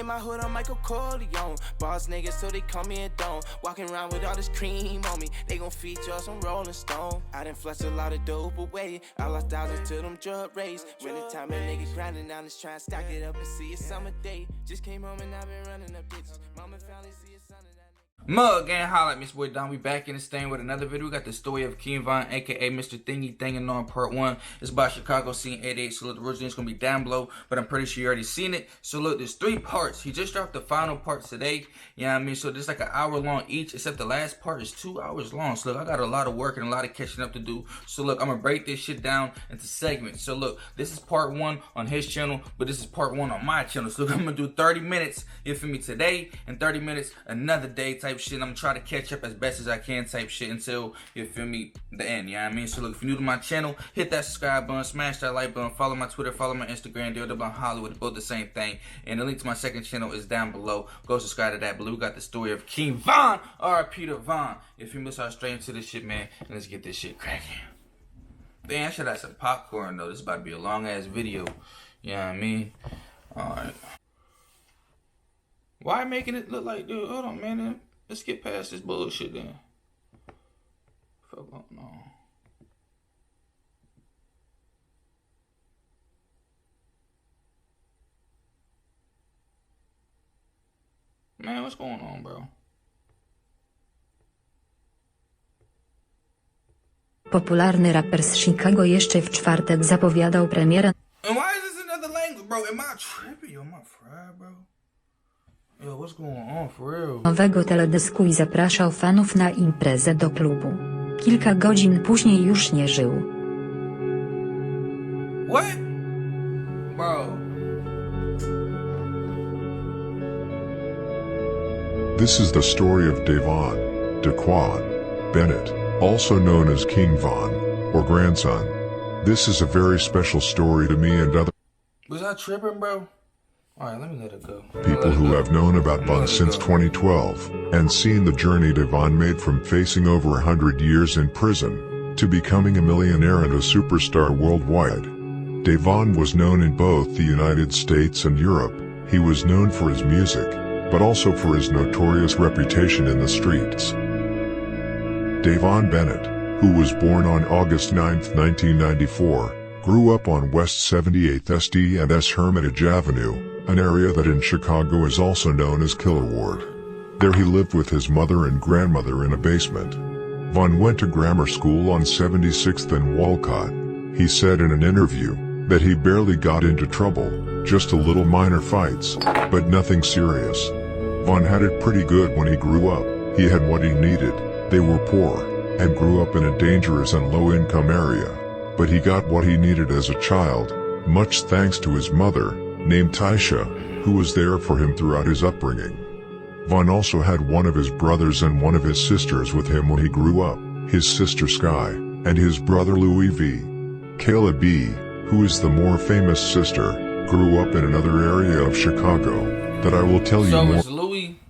In my hood, I'm Michael Corleone. Boss niggas, so they call me a don. Walking around with all this cream on me. They gon' feature us on Rolling Stone. I done flushed a lot of dope away. I lost thousands to them drug rates. Winter time, a nigga grinding down, let's try and stack it up and see a summer day. Just came home and I've been running up ditches. Mama finally see a son of that. Mug gang, holla at me, it's boy Don. We back in the stand with another video. We got the story of King Von, aka Mr.ThingyThangAndAll part 1. It's about Chicago scene 88. So look, the original is gonna be down below, but I'm pretty sure you already seen it. So look, there's 3 parts. He just dropped the final parts today. You know what I mean? So there's like an hour long each, except the last part is 2 hours long. So look, I got a lot of work and a lot of catching up to do. So look, I'm gonna break this shit down into segments. So look, this is part 1 on his channel, but this is part 1 on my channel. So look, I'm gonna do 30 minutes, you feel me, today, and 30 minutes another day type shit. I'm gonna try to catch up as best as I can type shit until, you feel me, the end, you know what I mean? So look, if you're new to my channel, hit that subscribe button, smash that like button, follow my Twitter, follow my Instagram, DLW Hollywood, both the same thing. And the link to my second channel is down below. Go subscribe to that. Below we got the story of King Von, R.I.P. to Von. If you miss out straight into this shit, man, and let's get this shit cracking. Damn, I should have some popcorn though. This is about to be a long ass video. You know what I mean? Alright. Why making it look like, dude? Hold on, man. Let's get past this bullshit then. Fuck no. Man, what's going on, bro? Popularny raper z Chicago jeszcze w czwartek zapowiadał premierę And why is this another language, bro? Am I tripping? Yo, am I fried, bro? Yo, what's going on for real? nowego teledysku i zapraszał fanów na imprezę do klubu. Kilka godzin później już nie żył. What? Bro. This is the story of Davon Daquan Bennett, also known as King Von, or grandson. This is a very special story to me and other Was I tripping, bro? Alright, let me let it go. people who have known about Von since 2012, and seen the journey Davon made from facing over 100 years in prison, to becoming a millionaire and a superstar worldwide. Davon was known in both the United States and Europe. He was known for his music, but also for his notorious reputation in the streets. Davon Bennett, who was born on August 9, 1994, grew up on West 78th SD and S Hermitage Avenue, an area that in Chicago is also known as Killer Ward. There he lived with his mother and grandmother in a basement. Von went to grammar school on 76th and Walcott. He said in an interview that he barely got into trouble, just a little minor fights, but nothing serious. Von had it pretty good when he grew up. He had what he needed. They were poor, and grew up in a dangerous and low-income area. But he got what he needed as a child, much thanks to his mother, named Taisha, who was there for him throughout his upbringing. Von also had one of his brothers and one of his sisters with him when he grew up, his sister Sky, and his brother Louis V. Kayla B., who is the more famous sister, grew up in another area of Chicago, that I will tell you more. So it's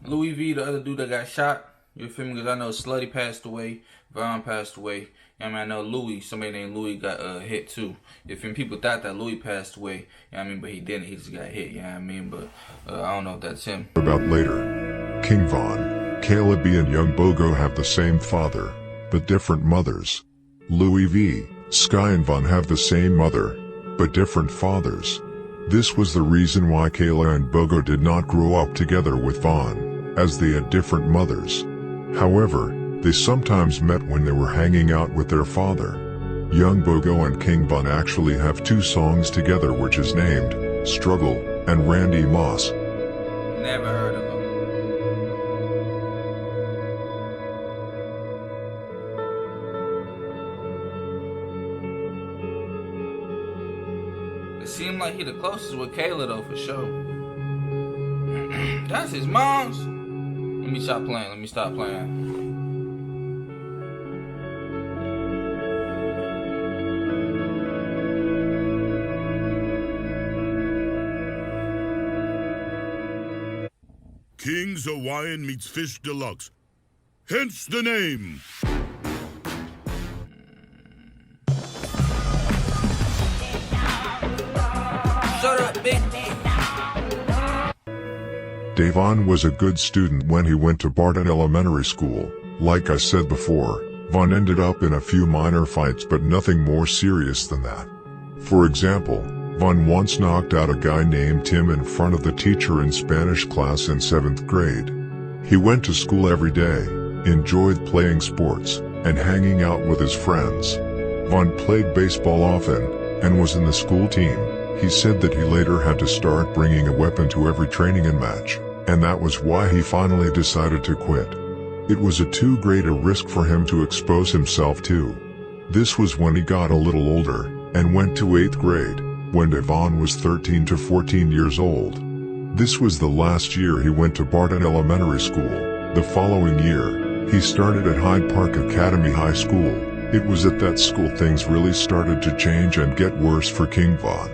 Louis V, the other dude that got shot? You feel me? Because I know Slutty passed away, Von passed away. I mean, I know Louis, somebody named Louis got hit too. You feel me? People thought that Louis passed away, you know what I mean? But he didn't, he just got hit, you know what I mean? But I don't know if that's him. About later. King Von, Kayla B. and young Bogo have the same father, but different mothers. Louis V, Sky and Von have the same mother, but different fathers. This was the reason why Kayla and Bogo did not grow up together with Von, as they had different mothers. However, they sometimes met when they were hanging out with their father. Young Bogo and King Von actually have 2 songs together which is named Struggle and Randy Moss. Never heard of him. It seemed like he the closest with Kayla though, for sure. That's his mom's. Let me stop playing. Let me stop playing. King's Hawaiian meets Fish Deluxe. Hence the name. Shut up, bitch. Davon was a good student when he went to Barton Elementary School. Like I said before, Vaughn ended up in a few minor fights but nothing more serious than that. For example, Vaughn once knocked out a guy named Tim in front of the teacher in Spanish class in 7th grade. He went to school every day, enjoyed playing sports, and hanging out with his friends. Vaughn played baseball often, and was in the school team. He said that he later had to start bringing a weapon to every training and match, and that was why he finally decided to quit. It was too great a risk for him to expose himself to. This was when he got a little older, and went to 8th grade, when Davon was 13 to 14 years old. This was the last year he went to Barton Elementary School. The following year, he started at Hyde Park Academy High School. It was at that school things really started to change and get worse for King Von.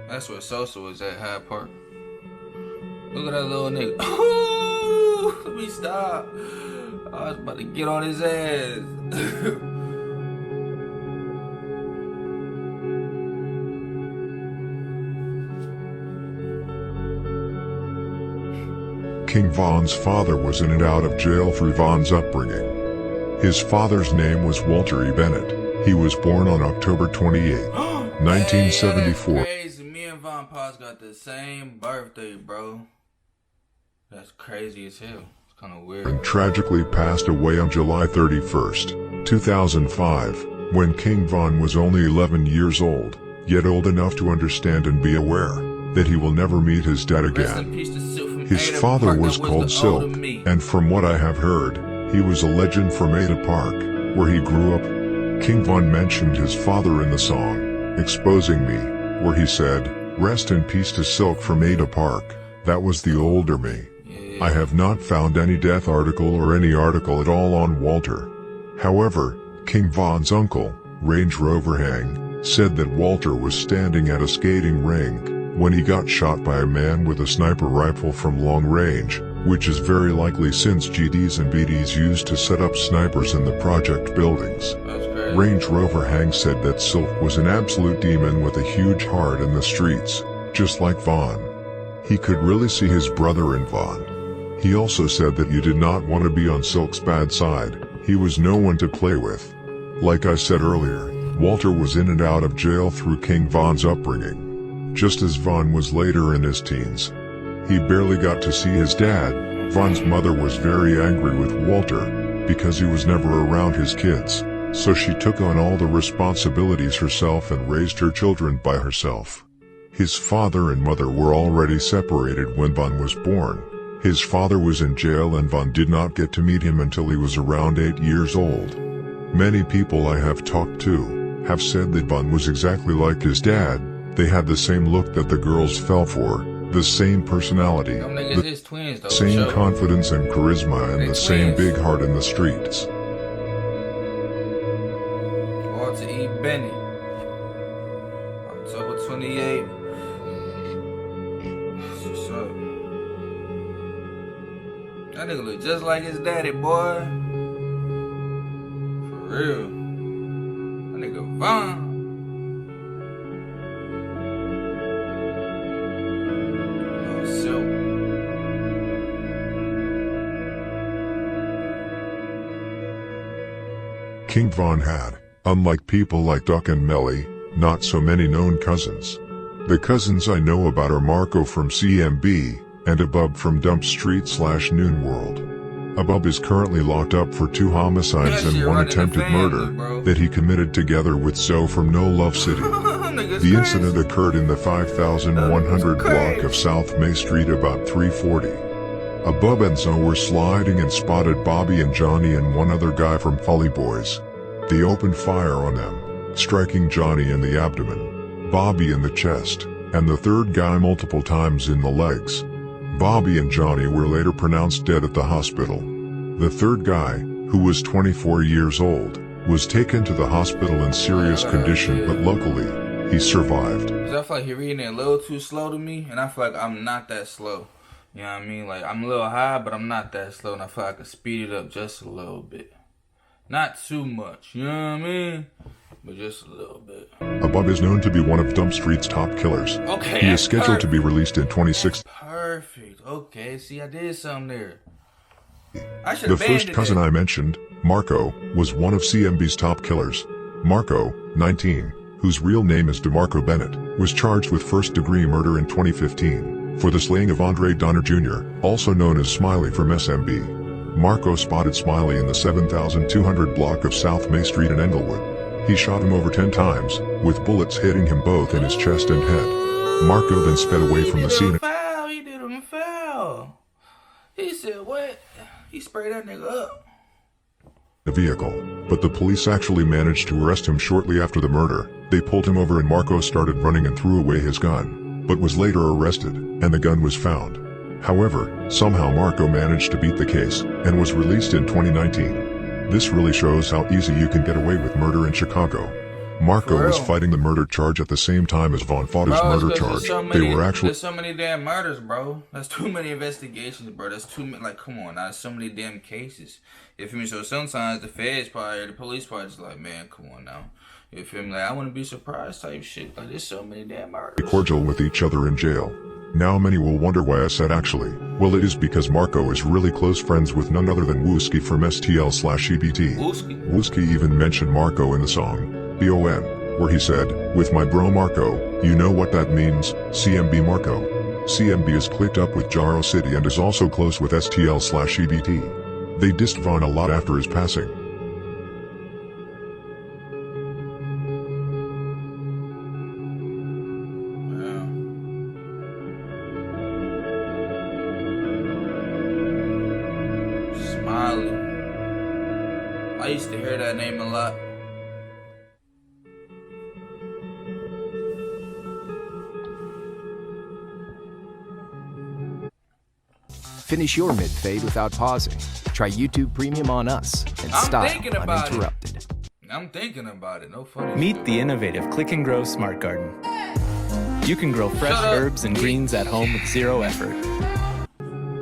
That's where Sosa was at, Hyde Park. Look at that little nigga. Ooh, let me stop. I was about to get on his ass. King Von's father was in and out of jail through Von's upbringing. His father's name was Walter E. Bennett. He was born on October 28, 1974. Hey, that's crazy. Me and Von Paz got the same birthday, bro. That's crazy as hell. It's kind of weird. And tragically passed away on July 31st, 2005, when King Von was only 11 years old, yet old enough to understand and be aware that he will never meet his dad again. His father was called Silk, and from what I have heard, he was a legend from Ada Park, where he grew up. King Von mentioned his father in the song, Exposing Me, where he said, "Rest in peace to Silk from Ada Park." That was the older me. I have not found any death article or any article at all on Walter. However, King Von's uncle, Range Rover Hang, said that Walter was standing at a skating rink when he got shot by a man with a sniper rifle from long range, which is very likely since GDs and BDs used to set up snipers in the project buildings. Range Rover Hang said that Silk was an absolute demon with a huge heart in the streets, just like Von. He could really see his brother in Von. He also said that you did not want to be on Silk's bad side. He was no one to play with. Like I said earlier, Walter was in and out of jail through King Von's upbringing, just as Von was later in his teens. He barely got to see his dad. Von's mother was very angry with Walter, because he was never around his kids, so she took on all the responsibilities herself and raised her children by herself. His father and mother were already separated when Von was born. His father was in jail and Von did not get to meet him until he was around 8 years old. Many people I have talked to have said that Von was exactly like his dad. They had the same look that the girls fell for, the same personality, the same confidence and charisma, and the same big heart in the streets. Walter E. Bennett, October 28th. What's up? That nigga look just like his daddy, boy. For real. That nigga Von. King Von had, unlike people like Duck and Melly, not so many known cousins. The cousins I know about are Marco from CMB, and Abub from Dump Street / Noon World. Abub is currently locked up for 2 homicides and 1 attempted murder that he committed together with Zoe from No Love City. The incident occurred in the 5100 block of South May Street about 3:40. Abub and Zoe were sliding and spotted Bobby and Johnny and one other guy from Folly Boys. They opened fire on them, striking Johnny in the abdomen, Bobby in the chest, and the third guy multiple times in the legs. Bobby and Johnny were later pronounced dead at the hospital. The third guy, who was 24 years old, was taken to the hospital in serious condition, but luckily, he survived. I feel like you're reading it a little too slow to me, and I feel like I'm not that slow. You know what I mean? Like, I'm a little high, but I'm not that slow, and I feel like I could speed it up just a little bit. Not too much, you know what I mean? but just a little bit. Above is known to be one of Dump Street's top killers. Okay, He is scheduled to be released in 2016. Perfect. Okay, see, I did something there. I should The have first cousin I mentioned, Marco, was one of CMB's top killers. Marco, 19, whose real name is DeMarco Bennett, was charged with first-degree murder in 2015 for the slaying of Andre Donner Jr., also known as Smiley from SMB. Marco spotted Smiley in the 7200 block of South May Street in Englewood. He shot him over 10 times, with bullets hitting him both in his chest and head. Marco then sped away from the scene. He did him foul. He said, what? He sprayed that nigga up. A vehicle, but the police actually managed to arrest him shortly after the murder. They pulled him over and Marco started running and threw away his gun, but was later arrested, and the gun was found. However, somehow Marco managed to beat the case, and was released in 2019. This really shows how easy you can get away with murder in Chicago. Marco was fighting the murder charge at the same time as Vaughn fought his murder charge. There's so many damn murders, bro. That's too many investigations, bro. That's too many, like, come on, there's so many damn cases. You feel me? So sometimes the feds probably, or the police probably just like, man, come on now. You feel me? Like, I wouldn't be surprised type shit. Like, there's so many damn murders. Cordial with each other in jail. Now many will wonder why I said actually. Well, it is because Marco is really close friends with none other than Wooski from STL/EBT. Wooski even mentioned Marco in the song, B.O.N., where he said, with my bro Marco, you know what that means, CMB Marco. CMB is clicked up with Jaro City and is also close with STL/EBT. They dissed Vaughn a lot after his passing. Smiley. I used to hear that name a lot. Finish your mid-fade without pausing. Try YouTube Premium on us and style uninterrupted. I'm thinking about it. No funny. Meet the innovative Click and Grow Smart Garden. You can grow fresh herbs and greens at home with zero effort.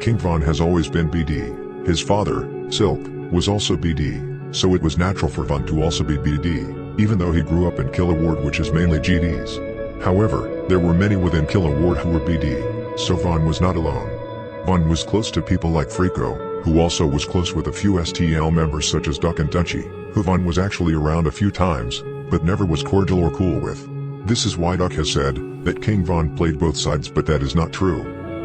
King Von has always been BD. His father, Silk, was also BD, so it was natural for Von to also be BD, even though he grew up in Killer Ward, which is mainly GDs. However, there were many within Killer Ward who were BD, so Von was not alone. Von was close to people like Frico, who also was close with a few STL members such as Duck and Dutchie, who Von was actually around a few times, but never was cordial or cool with. This is why Duck has said that King Von played both sides, but that is not true.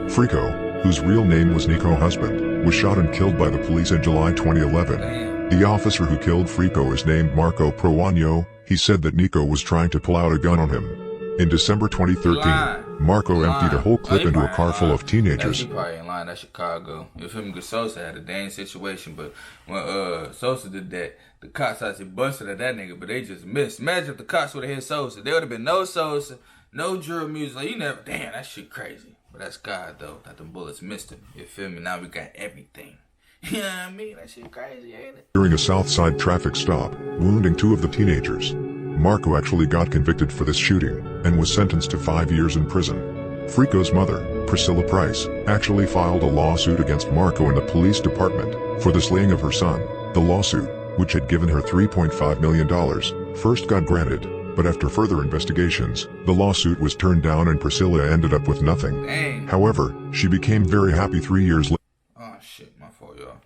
Frico, whose real name was Nico Husband, was shot and killed by the police in July 2011. The officer who killed Frico is named Marco Proano. He said that Nico was trying to pull out a gun on him. In December 2013, Marco emptied a whole clip into a car full of teenagers. He probably in line. That's Chicago. You feel me? Because Sosa had a dang situation, but when Sosa did that, the cops actually busted at that nigga, but they just missed. Imagine if the cops would have hit Sosa. There would have been no Sosa, no drill music. Like, you never, damn, that shit crazy. But that's God, though, that the bullets missed him. You feel me? Now we got everything. You know what I mean? That shit crazy, ain't it? During a Southside traffic stop, wounding two of the teenagers. Marco actually got convicted for this shooting, and was sentenced to 5 years in prison. Frico's mother, Priscilla Price, actually filed a lawsuit against Marco in the police department for the slaying of her son. The lawsuit, which had given her $3.5 million, first got granted, but after further investigations, the lawsuit was turned down and Priscilla ended up with nothing. Dang. However, she became very happy 3 years later. Oh shit, my fault, y'all.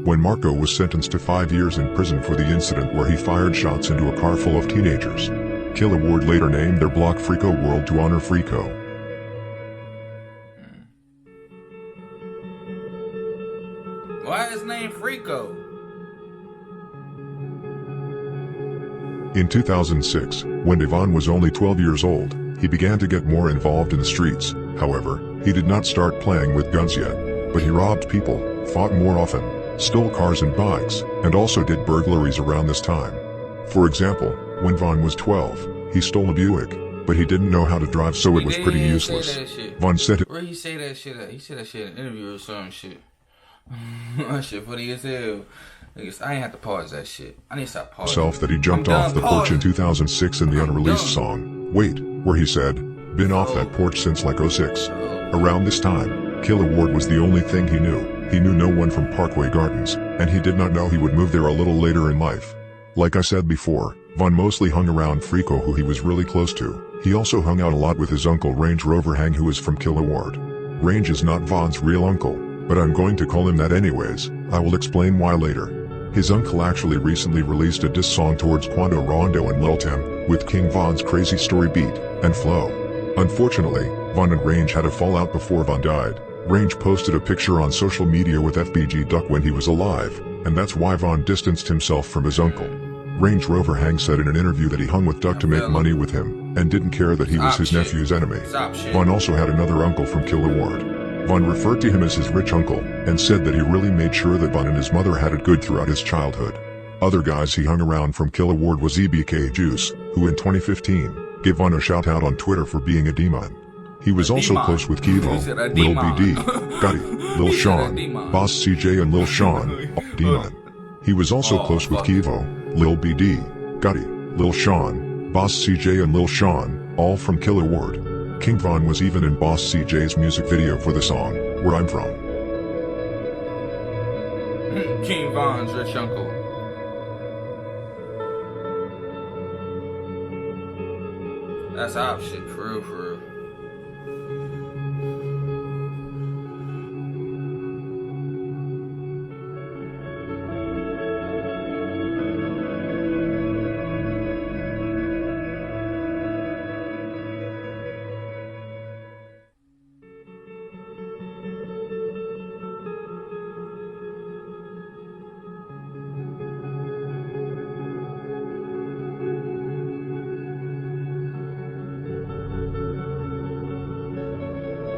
When Marco was sentenced to 5 years in prison for the incident where he fired shots into a car full of teenagers. Killer Ward later named their block Frico World to honor Frico. Why is his name Frico? In 2006, when Devon was only 12 years old, he began to get more involved in the streets. However, he did not start playing with guns yet, but he robbed people, fought more often, stole cars and bikes, and also did burglaries around this time. For example, when Vaughn was 12, he stole a Buick, but he didn't know how to drive, so it was pretty useless. Vaughn said Where he say that shit at? He said that shit in an interview or some shit. That shit funny as hell. Niggas, I ain't have to pause that shit. I need to stop pausing. Himself that he jumped off the porch in 2006 in the unreleased song, Wait, where he said, been off that porch since like '06. Around this time, Killer Ward was the only thing he knew. He knew no one from Parkway Gardens, and he did not know he would move there a little later in life. Like I said before, Von mostly hung around Frico, who he was really close to. He also hung out a lot with his uncle Range Rover Hang, who is from Killer Ward. Range is not Von's real uncle, but I'm going to call him that anyways. I will explain why later. His uncle actually recently released a diss song towards Quando Rondo and Lil Tim, with King Von's crazy story beat and flow. Unfortunately, Von and Range had a fallout before Von died. Range posted a picture on social media with FBG Duck when he was alive, and that's why Von distanced himself from his uncle. Range Rover Hang said in an interview that he hung with Duck to make money with him, and didn't care that he was his nephew's enemy. Von also had another uncle from Killer Ward. Von referred to him as his rich uncle, and said that he really made sure that Von and his mother had it good throughout his childhood. Other guys he hung around from Killer Ward was EBK Juice, who in 2015, gave Von a shout out on Twitter for being a demon. He was also close with Kivo, Lil BD, Gotti, Lil Sean, Boss CJ and Lil Sean, Demon. He was also close with Kivo, Lil BD, Gotti, Lil Sean, Boss CJ and Lil Sean, all from Killer Ward. King Von was even in Boss CJ's music video for the song, Where I'm From. King Von's rich uncle. That's op shit, for real, for real.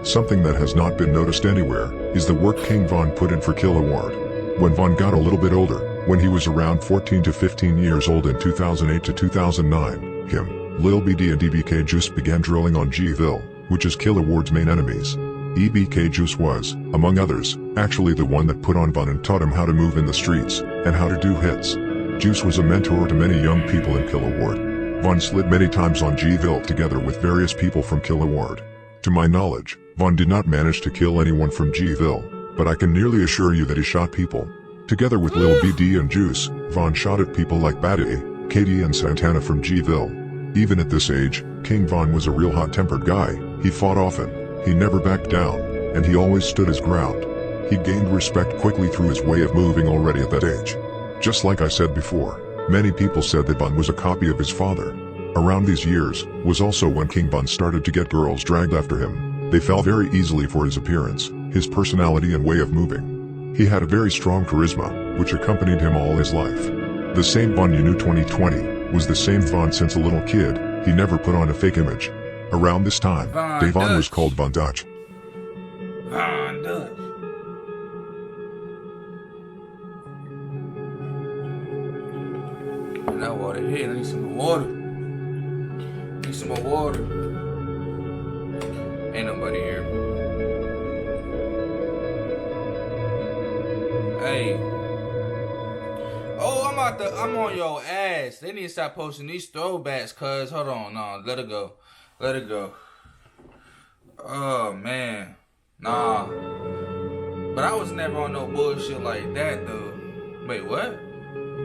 Something that has not been noticed anywhere is the work King Von put in for Killer Ward. When Von got a little bit older, when he was around 14 to 15 years old in 2008 to 2009, him, Lil BD and EBK Juice began drilling on G-Ville, which is Killer Ward's main enemies. EBK Juice was, among others, actually the one that put on Von and taught him how to move in the streets, and how to do hits. Juice was a mentor to many young people in Killer Ward. Von slid many times on G-Ville together with various people from Killer Ward. To my knowledge, Von did not manage to kill anyone from G-Ville, but I can nearly assure you that he shot people. Together with Lil BD and Juice, Von shot at people like Batty, Katie and Santana from G-Ville. Even at this age, King Von was a real hot-tempered guy. He fought often, he never backed down, and he always stood his ground. He gained respect quickly through his way of moving already at that age. Just like I said before, many people said that Von was a copy of his father. Around these years, was also when King Von started to get girls dragged after him. They fell very easily for his appearance, his personality and way of moving. He had a very strong charisma, which accompanied him all his life. The same Von you knew 2020, was the same Von since a little kid. He never put on a fake image. Around this time, Davon was called Von Dutch. Von Dutch. That water here, I need some more water. Need some more water. Ain't nobody here. Hey. Oh, I'm on your ass. They need to stop posting these throwbacks, cuz. Hold on, no, let it go. Let it go. Oh, man. Nah. But I was never on no bullshit like that, though. Wait, what?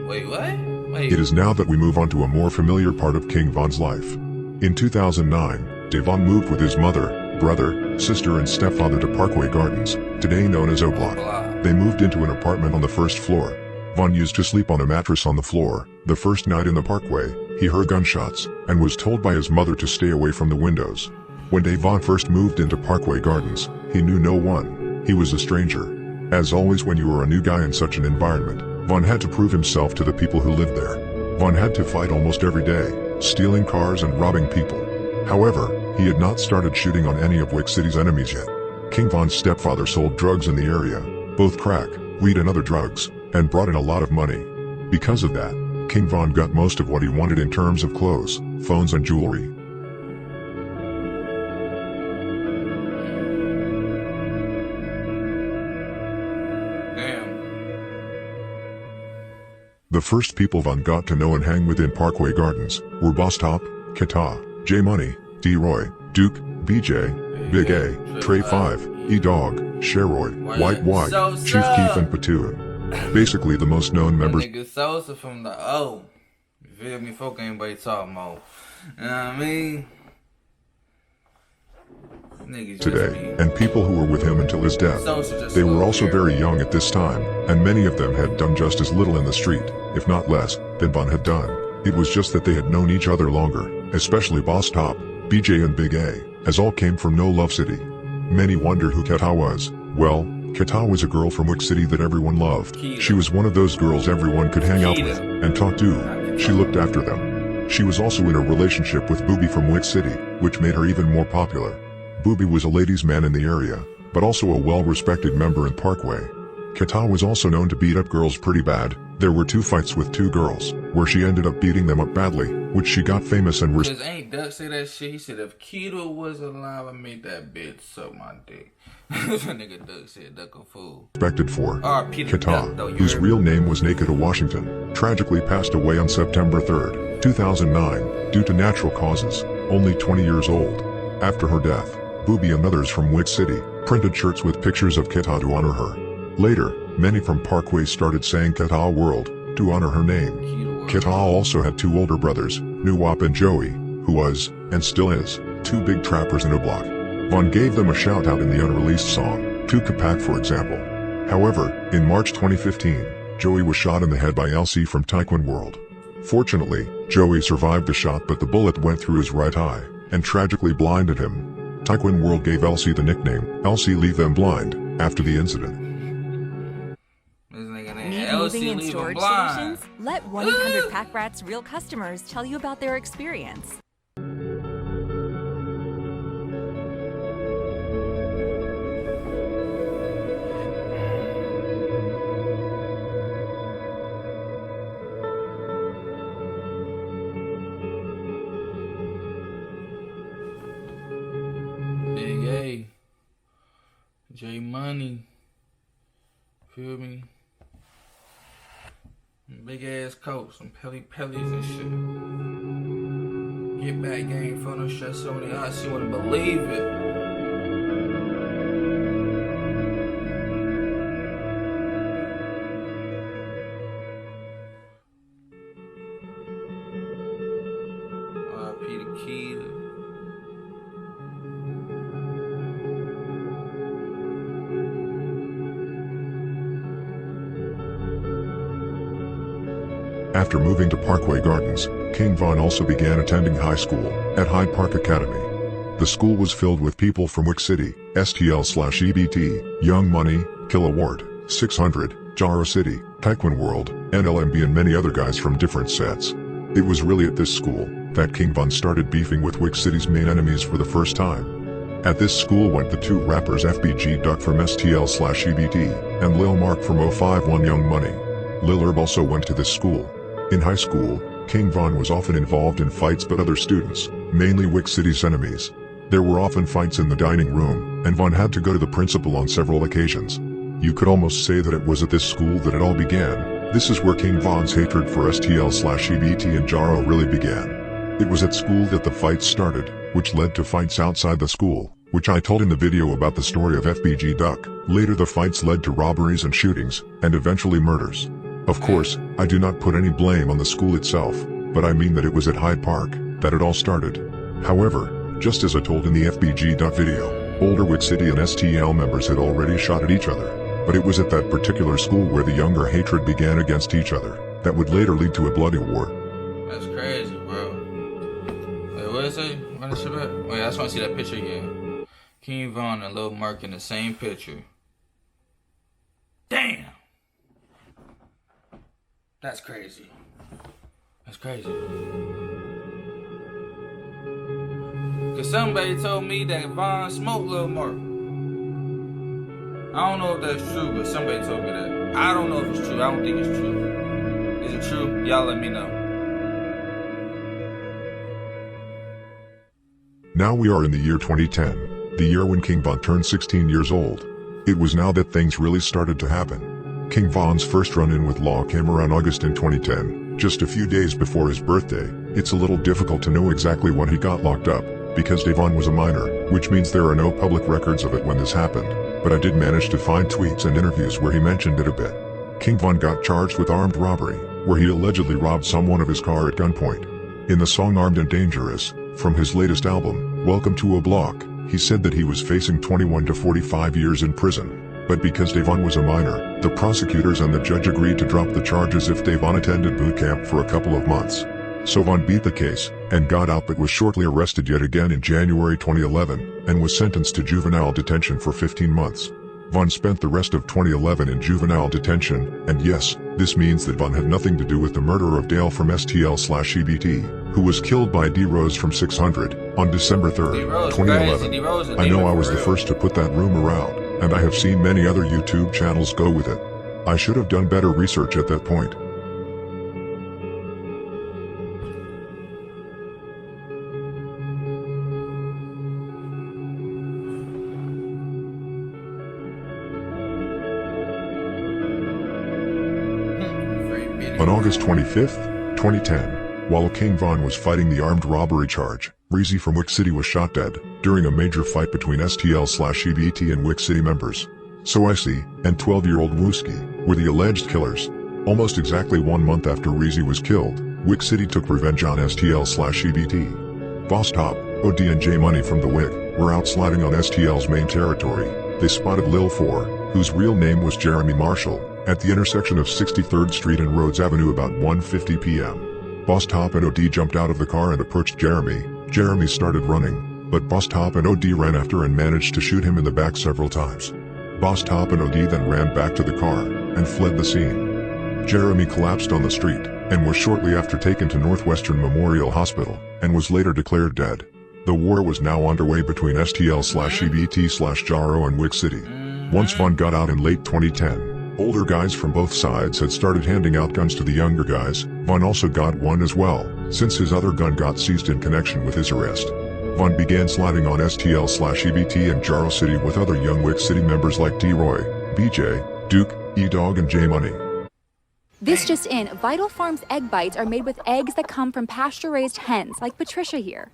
Wait, what? Wait. It is now that we move on to a more familiar part of King Von's life. In 2009, Devon moved with his mother, brother, sister and stepfather to Parkway Gardens, today known as O-Block. They moved into an apartment on the first floor. Von used to sleep on a mattress on the floor. The first night in the Parkway, he heard gunshots, and was told by his mother to stay away from the windows. When Devon first moved into Parkway Gardens, he knew no one. He was a stranger. As always when you are a new guy in such an environment, Von had to prove himself to the people who lived there. Von had to fight almost every day, stealing cars and robbing people. However, he had not started shooting on any of Wick City's enemies yet. King Von's stepfather sold drugs in the area, both crack, weed and other drugs, and brought in a lot of money. Because of that, King Von got most of what he wanted in terms of clothes, phones and jewelry. The first people Von got to know and hang with in Parkway Gardens were Boss Top, Kata, J Money, D Roy, Duke, BJ, Big A, Trey 5, E-Dog, Sheroid, White White, Chief Keef, and Patoon. Basically the most known members. Nigga Sosa from the O. You feel me? Folk ain't nobody talking about. You know what I mean? Niggas Today, and people who were with him until his death. They were also very young at this time, and many of them had done just as little in the street, if not less, than Von had done. It was just that they had known each other longer, especially Boss Top, BJ and Big A, as all came from No Love City. Many wonder who Keta was. Well, Keta was a girl from Wick City that everyone loved. She was one of those girls everyone could hang out with and talk to. She looked after them. She was also in a relationship with Booby from Wick City, which made her even more popular. Booby was a ladies' man in the area, but also a well-respected member in Parkway. Keta was also known to beat up girls pretty bad. There were 2 fights with 2 girls, where she ended up beating them up badly, which she got famous and Cause ain't Duck say that shit? He said if Keto was alive, I made that bitch suck my dick. That nigga Duck said Duck a fool. Respected for. Keta, Keta, whose real name was Nakeda Washington, tragically passed away on September 3, 2009, due to natural causes, only 20 years old. After her death, Booby and others from Wick City printed shirts with pictures of Keta to honor her. Later, many from Parkway started saying Keta World to honor her name. Keta also had 2 older brothers, Nuwap and Joey, who was, and still is, 2 big trappers in a block. Von gave them a shout out in the unreleased song, Kapak for example. However, in March 2015, Joey was shot in the head by LC from Taekwon World. Fortunately, Joey survived the shot, but the bullet went through his right eye and tragically blinded him. Taekwon World gave LC the nickname, LC Leave Them Blind, after the incident. Need moving and storage solutions? Let 1-800-PACK-RATS real customers tell you about their experience. Big A, J Money, feel me? Big ass coat, some pellies and shit. Get back game for no shit, so many eyes, you wouldn't believe it. R.I.P. the Kid. After moving to Parkway Gardens, King Von also began attending high school at Hyde Park Academy. The school was filled with people from Wick City, STL/EBT, Young Money, Killa Ward, 600, Jaro City, Taekwon World, NLMB and many other guys from different sets. It was really at this school that King Von started beefing with Wick City's main enemies for the first time. At this school went the 2 rappers FBG Duck from STL/EBT and Lil Mark from 051 Young Money. Lil Herb also went to this school. In high school, King Von was often involved in fights but other students, mainly Wick City's enemies. There were often fights in the dining room, and Von had to go to the principal on several occasions. You could almost say that it was at this school that it all began. This is where King Von's hatred for STL/EBT and Jaro really began. It was at school that the fights started, which led to fights outside the school, which I told in the video about the story of FBG Duck. Later the fights led to robberies and shootings, and eventually murders. Of course, I do not put any blame on the school itself, but I mean that it was at Hyde Park that it all started. However, just as I told in the FBG Duck video, older Wick City and STL members had already shot at each other. But it was at that particular school where the younger hatred began against each other, that would later lead to a bloody war. That's crazy, bro. Wait, what did it say? Run this shit back? Wait, I just want to see that picture again. King Von and Lil Mark in the same picture. Damn! That's crazy. That's crazy. Cause somebody told me that Von smoked Lil Mark. I don't know if that's true, but somebody told me that. I don't know if it's true. I don't think it's true. Is it true? Y'all let me know. Now we are in the year 2010, the year when King Von turned 16 years old. It was now that things really started to happen. King Von's first run-in with law came around August in 2010, just a few days before his birthday. It's a little difficult to know exactly when he got locked up, because Davon was a minor, which means there are no public records of it when this happened, but I did manage to find tweets and interviews where he mentioned it a bit. King Von got charged with armed robbery, where he allegedly robbed someone of his car at gunpoint. In the song Armed and Dangerous, from his latest album, Welcome to a Block, he said that he was facing 21 to 45 years in prison. But because Davon was a minor, the prosecutors and the judge agreed to drop the charges if Davon attended boot camp for a couple of months. So Von beat the case, and got out but was shortly arrested yet again in January 2011, and was sentenced to juvenile detention for 15 months. Von spent the rest of 2011 in juvenile detention, and yes, this means that Von had nothing to do with the murder of Dale from STL/EBT, who was killed by D. Rose from 600, on December 3, 2011. I know I was the first to put that rumor out, and I have seen many other YouTube channels go with it. I should have done better research at that point. On August 25, 2010, while King Von was fighting the armed robbery charge, Breezy from Wick City was shot dead, during a major fight between STL/EBT and Wick City members. So Icy, and 12-year-old Wooski, were the alleged killers. Almost exactly 1 month after Breezy was killed, Wick City took revenge on STL/EBT. Boss Top, OD and J Money from the Wick, were out sliding on STL's main territory. They spotted Lil 4, whose real name was Jeremy Marshall, at the intersection of 63rd Street and Rhodes Avenue about 1:50 p.m. Boss Top and OD jumped out of the car and approached Jeremy. Jeremy started running, but Boss Top and OD ran after and managed to shoot him in the back several times. Boss Top and OD then ran back to the car, and fled the scene. Jeremy collapsed on the street, and was shortly after taken to Northwestern Memorial Hospital, and was later declared dead. The war was now underway between STL/EBT/Jaro and Wick City. Once Von got out in late 2010, older guys from both sides had started handing out guns to the younger guys. Von also got one as well, since his other gun got seized in connection with his arrest. Von began sliding on STL/EBT and Jaro City with other young Wick City members like D-Roy, BJ, Duke, E-Dog and J-Money. This just in, Vital Farms egg bites are made with eggs that come from pasture-raised hens, like Patricia here.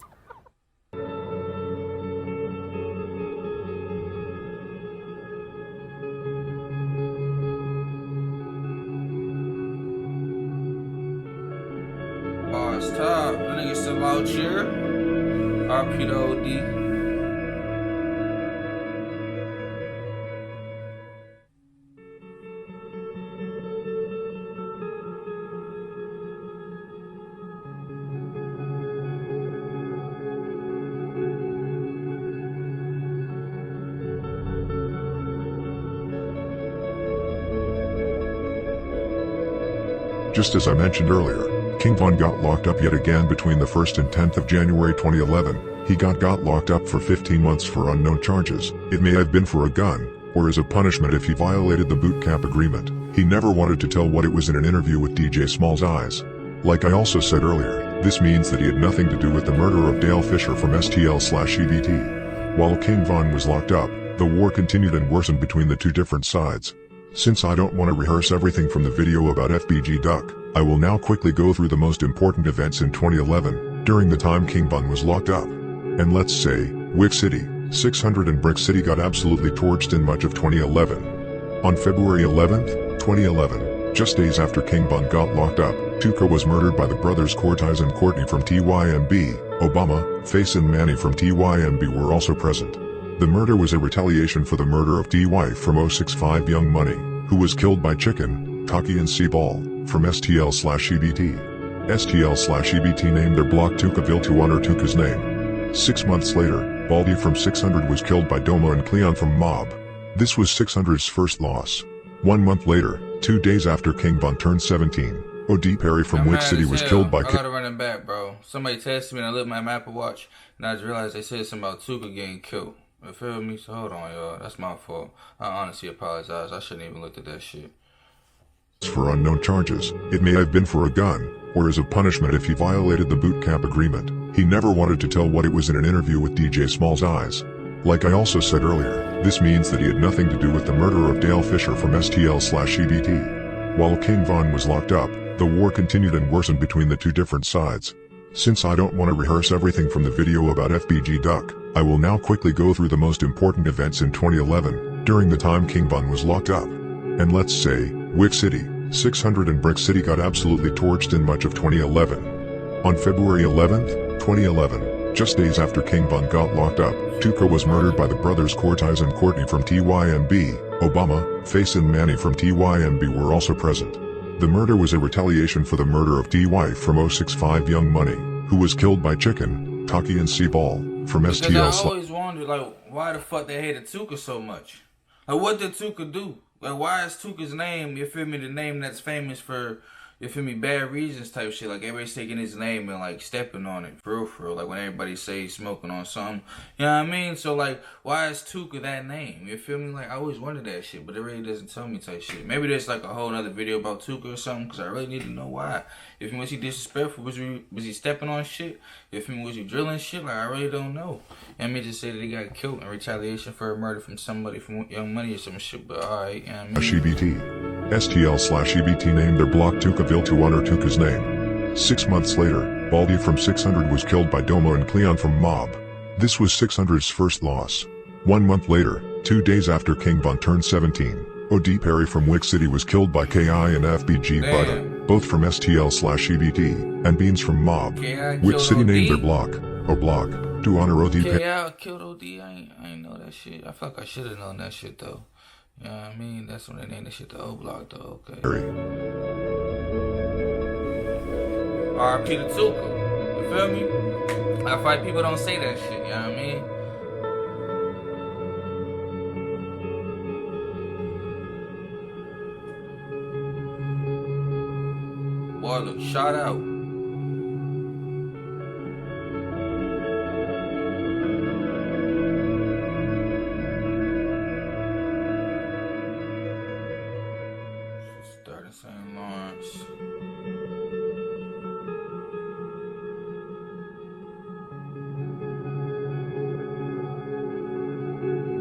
Boss Top, that nigga still out here. RP to OD. Just as I mentioned earlier, King Von got locked up yet again between the 1st and 10th of January 2011. He got locked up for 15 months for unknown charges. It may have been for a gun, or as a punishment if he violated the boot camp agreement. He never wanted to tell what it was in an interview with DJ Small's Eyes. Like I also said earlier, this means that he had nothing to do with the murder of Dale Fisher from STL/EBT. While King Von was locked up, the war continued and worsened between the two different sides. Since I don't want to rehearse everything from the video about FBG Duck, I will now quickly go through the most important events in 2011, during the time King Von was locked up. And let's say, Wick City, 600 and Brick City got absolutely torched in much of 2011. On February 11th, 2011, just days after King Von got locked up, Tuka was murdered by the brothers Cortez and Courtney from TYMB. Obama, Face and Manny from TYMB were also present. The murder was a retaliation for the murder of DY from 065 Young Money, who was killed by Chicken, Taki and C-Ball, from STL/EBT. STL/EBT named their block Tukaville to honor Tuka's name. 6 months later, Baldy from 600 was killed by Doma and Cleon from Mob. This was 600's first loss. 1 month later, 2 days after King Von turned 17, OD Perry from Wick City was killed by I gotta run it back, bro. Somebody texted me and I looked at my Apple Watch, and I just realized they said something about Tuka getting killed. You feel me? So hold on, y'all. That's my fault. I honestly apologize. I shouldn't even looked at that shit. For unknown charges. It may have been for a gun, or as a punishment if he violated the boot camp agreement. He never wanted to tell what it was in an interview with DJ Small's Eyes. Like I also said earlier, this means that he had nothing to do with the murder of Dale Fisher from STL/EBT. While King Von was locked up, the war continued and worsened between the two different sides. Since I don't want to rehearse everything from the video about FBG Duck, I will now quickly go through the most important events in 2011, during the time King Von was locked up. And let's say, Wick City, 600 and Brick City got absolutely torched in much of 2011. On February 11th, 2011, just days after King Von got locked up, Tuka was murdered by the brothers Cortez and Courtney from TYMB. Obama, Face and Manny from TYMB were also present. The murder was a retaliation for the murder of TY from 065 Young Money, who was killed by Chicken, Taki and C-Ball, from Because STL. I always wondered, like, why the fuck they hated Tuka so much? Like, what did Tuka do? Like, why is Tuka's name, you feel me, the name that's famous for, you feel me, bad reasons type shit? Like, everybody's taking his name and, like, stepping on it, for real. Like, when everybody say he's smoking on something, you know what I mean? So, like, why is Tuka that name? You feel me? Like, I always wondered that shit, but it really doesn't tell me type shit. Maybe there's, like, a whole other video about Tuka or something, because I really need to know why. If was he disrespectful? Was he stepping on shit? If was he drilling shit? Like, I really don't know. And me just say that he got killed in retaliation for a murder from somebody from Young Money or some shit, but alright, you know what I mean? EBT. STL/EBT named their block Tukaville to honor Tuka's name. 6 months later, Baldy from 600 was killed by Domo and Cleon from Mob. This was 600's first loss. 1 month later, 2 days after King Von turned 17, O.D. Perry from Wick City was killed by KI and FBG Butter, both from STL/EBT, and Beans from Mob. Wick City named their block, O-Block, to honor O.D. Perry. KI killed O.D. I ain't know that shit. I feel like I should have known that shit though. You know what I mean? That's when they named the shit the O-Block though, okay. R.I.P. to Tuka. You feel me? I fight people don't say that shit, you know what I mean? Boy, look, shout out. Start in St. Lawrence.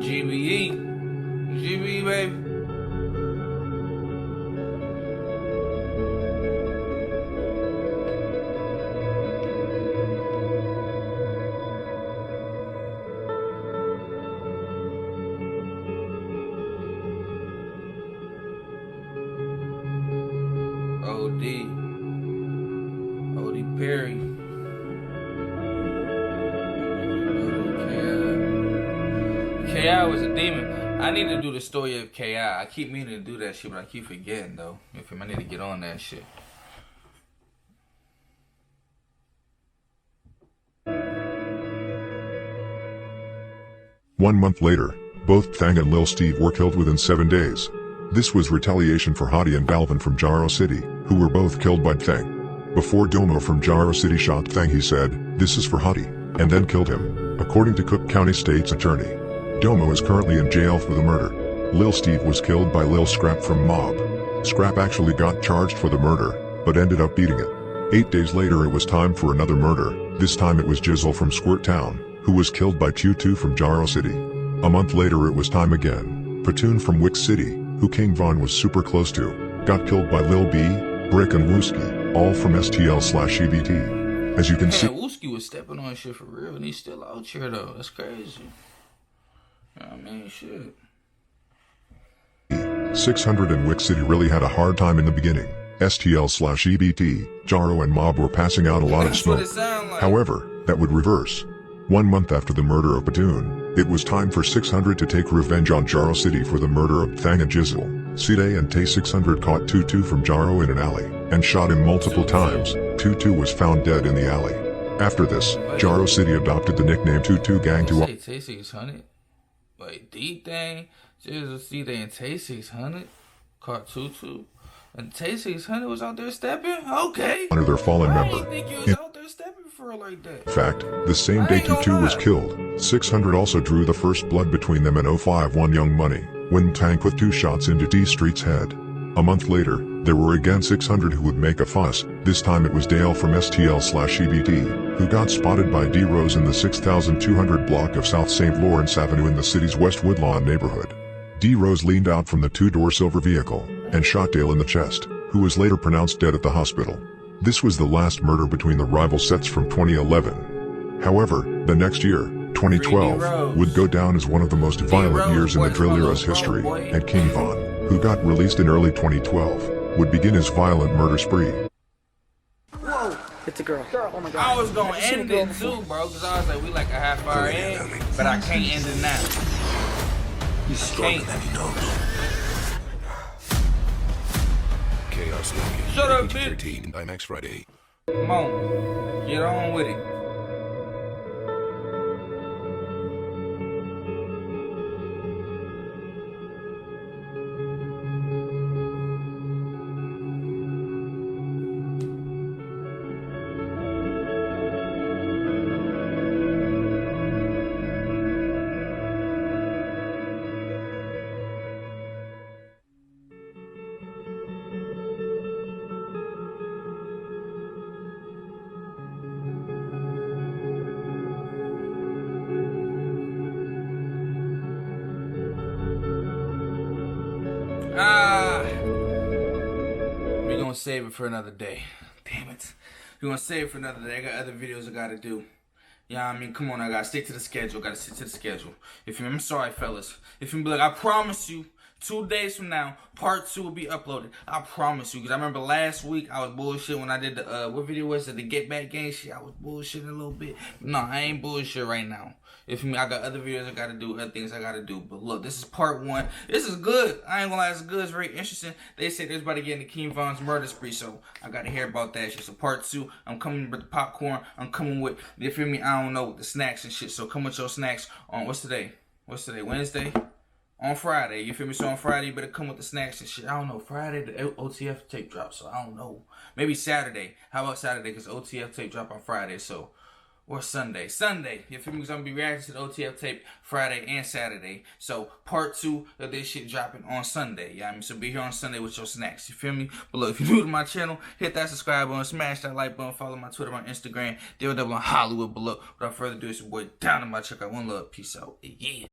GBE, baby. O.D. Perry. K.I. was a demon. I need to do the story of K.I. I keep meaning to do that shit, but I keep forgetting though. I need to get on that shit. One month later, both Thang and Lil Steve were killed within 7 days. This was retaliation for Hottie and Dalvin from Jaro City, who were both killed by Thang. Before Domo from Jaro City shot Thang, he said, "This is for Hottie," and then killed him. According to Cook County State's attorney, Domo is currently in jail for the murder. Lil Steve was killed by Lil Scrap from Mob. Scrap actually got charged for the murder, but ended up beating it. 8 days later it was time for another murder. This time it was Jizzle from Squirt Town, who was killed by Q2 from Jaro City. A month later it was time again. Platoon from Wick City, who King Von was super close to, got killed by Lil B, Brick and Wooski, all from STL/EBT. As you can see, Wooski was stepping on shit for real, and he's still out here though. That's crazy. I mean, shit. 600 and Wick City really had a hard time in the beginning. STL/EBT, Jaro and Mob were passing out a lot of smoke. Like. However, that would reverse. 1 month after the murder of Platoon, it was time for 600 to take revenge on Jaro City for the murder of Thang and Jizzle. Side and Tay 600 caught Tutu from Jaro in an alley, and shot him multiple times. Tutu was found dead in the alley. After this, Jaro City adopted the nickname Tutu Gang to... Say Tay 600? Wait, D-Thang, Jizzle, Side and Tay 600 caught Tutu? And Tay 600 was out there stepping? Okay. Honor their fallen member. I didn't think he was out there stepping for her like that. In fact, the same day Tutu was killed, 600 also drew the first blood between them and 051 Young Money, when Tank with 2 shots into D Street's head. A month later, there were again 600 who would make a fuss. This time it was Dale from STL/EBT, who got spotted by D Rose in the 6200 block of South St. Lawrence Avenue in the city's West Woodlawn neighborhood. D Rose leaned out from the 2-door silver vehicle and shot Dale in the chest, who was later pronounced dead at the hospital. This was the last murder between the rival sets from 2011. However, the next year, 2012 would go down as one of the most violent years in the drill era's history, and King Von, who got released in early 2012, would begin his violent murder spree. Whoa! It's a girl. Oh my god. I was gonna end it too, bro, because I was like, we like a half hour in, but I can't end it now. He's stronger than he knows. Chaos League. Shut up, bitch. 13 IMAX Friday. Come on, get on with it. We're gonna save it for another day. Damn it. We're gonna save it for another day. I got other videos I gotta do. Yeah, I mean, come on, I gotta stick to the schedule. Gotta stick to the schedule. If you, I'm sorry, fellas. If you be like, I promise you, 2 days from now, part 2 will be uploaded. I promise you. Because I remember last week, I was bullshit when I did the, what video was it? The Get Back Game shit. I was bullshitting a little bit. No, I ain't bullshit right now. If you mean, I got other videos I gotta do, other things I gotta do. But look, this is part 1. This is good. I ain't gonna lie, it's good. It's very interesting. They say there's about to get into King Von's murder spree, so I gotta hear about that shit. So part 2, I'm coming with the popcorn. I'm coming with, you feel me? I don't know, with the snacks and shit. So come with your snacks on, what's today? What's today? Wednesday? On Friday, you feel me? So on Friday, you better come with the snacks and shit. I don't know. Friday, the OTF tape drop, so I don't know. Maybe Saturday. How about Saturday? Because OTF tape drop on Friday, so. Or Sunday. Sunday. You feel me? Because I'm going to be reacting to the OTF tape Friday and Saturday. So, part 2 of this shit dropping on Sunday. Yeah, I mean, so be here on Sunday with your snacks. You feel me? But look, if you're new to my channel, hit that subscribe button, smash that like button, follow my Twitter, my Instagram, double on Hollywood below. Without further ado, it's your boy Down in my check out. One love. Peace out. Yeah.